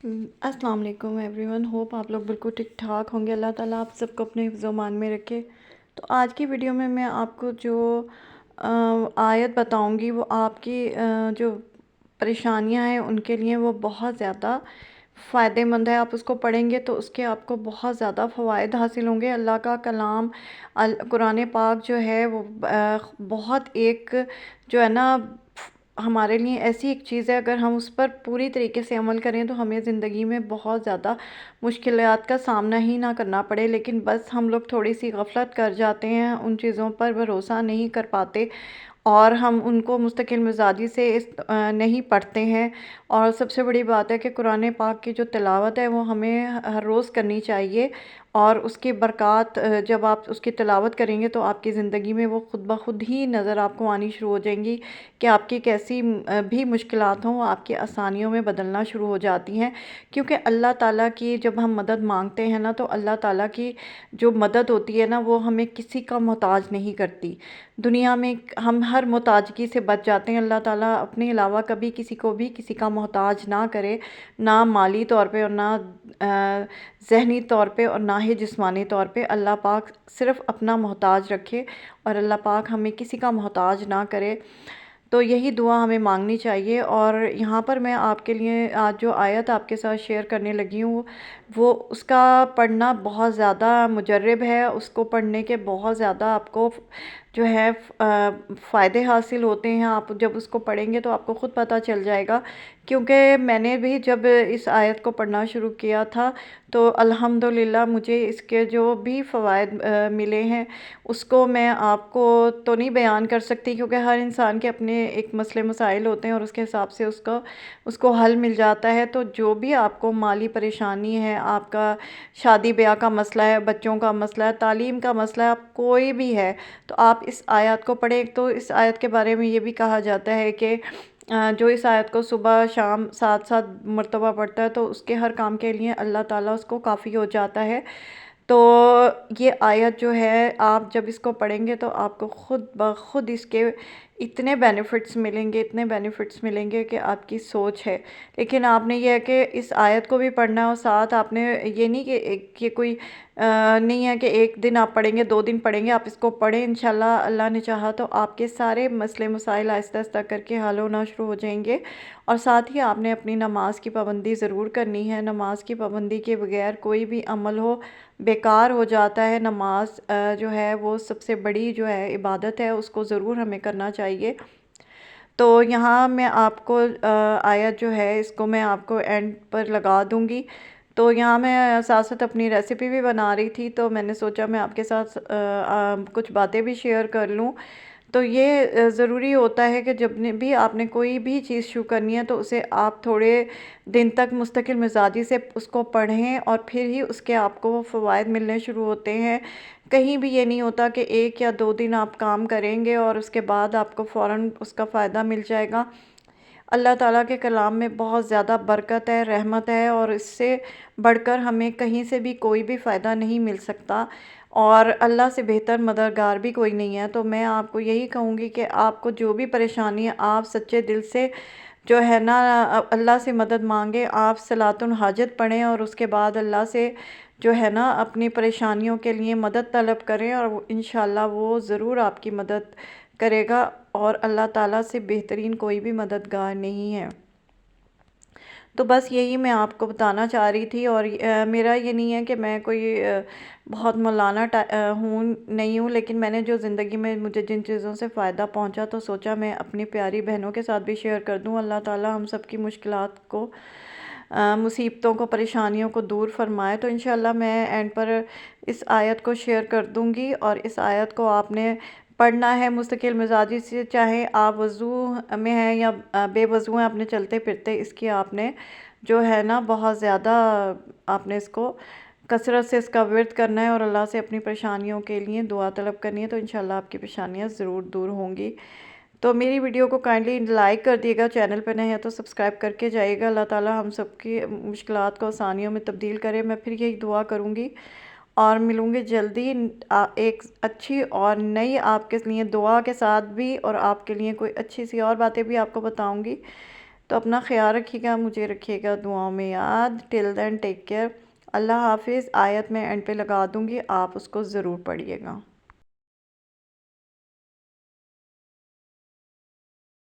السلام علیکم every one, hope آپ لوگ بالکل ٹھیک ٹھاک ہوں گے۔ اللہ تعالیٰ آپ سب کو اپنے حفظ و امان میں رکھے۔ تو آج کی ویڈیو میں آپ کو جو آیت بتاؤں گی وہ آپ کی جو پریشانیاں ہیں ان کے لیے وہ بہت زیادہ فائدہ مند ہے۔ آپ اس کو پڑھیں گے تو اس کے آپ کو بہت زیادہ فوائد حاصل ہوں گے۔ اللہ کا کلام قرآن پاک جو ہے وہ بہت ایک جو ہے نا ہمارے لیے ایسی ایک چیز ہے، اگر ہم اس پر پوری طریقے سے عمل کریں تو ہمیں زندگی میں بہت زیادہ مشکلات کا سامنا ہی نہ کرنا پڑے، لیکن بس ہم لوگ تھوڑی سی غفلت کر جاتے ہیں، ان چیزوں پر بھروسہ نہیں کر پاتے اور ہم ان کو مستقل مزاجی سے نہیں پڑھتے ہیں۔ اور سب سے بڑی بات ہے کہ قرآن پاک کی جو تلاوت ہے وہ ہمیں ہر روز کرنی چاہیے، اور اس کی برکات جب آپ اس کی تلاوت کریں گے تو آپ کی زندگی میں وہ خود بخود ہی نظر آپ کو آنی شروع ہو جائیں گی کہ آپ کی کیسی بھی مشکلات ہوں وہ آپ کی آسانیوں میں بدلنا شروع ہو جاتی ہیں، کیونکہ اللہ تعالیٰ کی جب ہم مدد مانگتے ہیں نا تو اللہ تعالیٰ کی جو مدد ہوتی ہے نا وہ ہمیں کسی کا محتاج نہیں کرتی۔ دنیا میں ہم ہر محتاجگی سے بچ جاتے ہیں۔ اللہ تعالیٰ اپنے علاوہ کبھی کسی کو بھی کسی کا محتاج نہ کرے، نہ مالی طور پہ اور نہ ذہنی طور پہ اور نہ ہی جسمانی طور پہ۔ اللہ پاک صرف اپنا محتاج رکھے اور اللہ پاک ہمیں کسی کا محتاج نہ کرے، تو یہی دعا ہمیں مانگنی چاہیے۔ اور یہاں پر میں آپ کے لیے آج جو آیت آپ کے ساتھ شیئر کرنے لگی ہوں وہ اس کا پڑھنا بہت زیادہ مجرب ہے، اس کو پڑھنے کے بہت زیادہ آپ کو جو ہے فائدے حاصل ہوتے ہیں۔ آپ جب اس کو پڑھیں گے تو آپ کو خود پتہ چل جائے گا، کیونکہ میں نے بھی جب اس آیت کو پڑھنا شروع کیا تھا تو الحمدللہ مجھے اس کے جو بھی فوائد ملے ہیں اس کو میں آپ کو تو نہیں بیان کر سکتی، کیونکہ ہر انسان کے اپنے ایک مسئلے مسائل ہوتے ہیں اور اس کے حساب سے اس کو حل مل جاتا ہے۔ تو جو بھی آپ کو مالی پریشانی ہے، آپ کا شادی بیاہ کا مسئلہ ہے، بچوں کا مسئلہ ہے، تعلیم کا مسئلہ ہے، آپ کوئی بھی ہے تو آپ اس آیت کو پڑھیں۔ تو اس آیت کے بارے میں یہ بھی کہا جاتا ہے کہ جو اس آیت کو صبح شام 7 مرتبہ پڑھتا ہے تو اس کے ہر کام کے لیے اللہ تعالیٰ اس کو کافی ہو جاتا ہے۔ تو یہ آیت جو ہے آپ جب اس کو پڑھیں گے تو آپ کو خود بخود اس کے اتنے بینیفٹس ملیں گے کہ آپ کی سوچ ہے۔ لیکن آپ نے یہ ہے کہ اس آیت کو بھی پڑھنا ہے اور ساتھ آپ نے یہ نہیں کہ کوئی نہیں ہے کہ ایک دن آپ پڑھیں گے 2 دن پڑھیں گے، آپ اس کو پڑھیں انشاءاللہ اللہ نے چاہا تو آپ کے سارے مسئلے مسائل آہستہ آہستہ کر کے حل ہونا شروع ہو جائیں گے۔ اور ساتھ ہی آپ نے اپنی نماز کی پابندی ضرور کرنی ہے۔ نماز کی پابندی کے بغیر کوئی بھی عمل ہو بیکار ہو جاتا ہے۔ نماز جو ہے وہ سب سے بڑی جو ہے عبادت ہے، اس کو ضرور ہمیں کرنا چاہیے۔ تو یہاں میں آپ کو آیت جو ہے اس کو میں آپ کو اینڈ پر لگا دوں گی۔ تو یہاں میں ساتھ ساتھ اپنی ریسیپی بھی بنا رہی تھی تو میں نے سوچا میں آپ کے ساتھ کچھ باتیں بھی شیئر کر لوں۔ تو یہ ضروری ہوتا ہے کہ جب بھی آپ نے کوئی بھی چیز شروع کرنی ہے تو اسے آپ تھوڑے دن تک مستقل مزاجی سے اس کو پڑھیں اور پھر ہی اس کے آپ کو فوائد ملنے شروع ہوتے ہیں۔ کہیں بھی یہ نہیں ہوتا کہ 1 یا 2 دن آپ کام کریں گے اور اس کے بعد آپ کو فوراً اس کا فائدہ مل جائے گا۔ اللہ تعالیٰ کے کلام میں بہت زیادہ برکت ہے، رحمت ہے، اور اس سے بڑھ کر ہمیں کہیں سے بھی کوئی بھی فائدہ نہیں مل سکتا، اور اللہ سے بہتر مددگار بھی کوئی نہیں ہے۔ تو میں آپ کو یہی کہوں گی کہ آپ کو جو بھی پریشانی ہے آپ سچے دل سے جو ہے نا اللہ سے مدد مانگیں، آپ صلاۃ الحاجت پڑھیں اور اس کے بعد اللہ سے جو ہے نا اپنی پریشانیوں کے لیے مدد طلب کریں، اور انشاءاللہ وہ ضرور آپ کی مدد کرے گا، اور اللہ تعالیٰ سے بہترین کوئی بھی مددگار نہیں ہے۔ تو بس یہی میں آپ کو بتانا چاہ رہی تھی، اور میرا یہ نہیں ہے کہ میں کوئی بہت مولانا نہیں ہوں، لیکن میں نے جو زندگی میں مجھے جن چیزوں سے فائدہ پہنچا تو سوچا میں اپنی پیاری بہنوں کے ساتھ بھی شیئر کر دوں۔ اللہ تعالیٰ ہم سب کی مشکلات کو، مصیبتوں کو، پریشانیوں کو دور فرمائے۔ تو انشاءاللہ میں اینڈ پر اس آیت کو شیئر کر دوں گی، اور اس آیت کو آپ نے پڑھنا ہے مستقل مزاجی سے، چاہے آپ وضو میں ہیں یا بے وضو ہیں، اپنے چلتے پھرتے اس کی آپ نے جو ہے نا بہت زیادہ آپ نے اس کو کثرت سے اس کا ورد کرنا ہے، اور اللہ سے اپنی پریشانیوں کے لیے دعا طلب کرنی ہے، تو انشاءاللہ آپ کی پریشانیاں ضرور دور ہوں گی۔ تو میری ویڈیو کو کائنڈلی لائک کر دیے گا، چینل پہ نئے ہیں تو سبسکرائب کر کے جائے گا۔ اللہ تعالیٰ ہم سب کی مشکلات کو آسانیوں میں تبدیل کرے۔ میں پھر یہی دعا کروں گی اور ملوں گی جلدی ایک اچھی اور نئی آپ کے لیے دعا کے ساتھ بھی، اور آپ کے لیے کوئی اچھی سی اور باتیں بھی آپ کو بتاؤں گی۔ تو اپنا خیال رکھیے گا، مجھے رکھیے گا دعاؤں میں یاد. ٹل دین ٹیک کیئر. اللہ حافظ. آیت میں اینڈ پہ لگا دوں گی، آپ اس کو ضرور پڑھیے گا.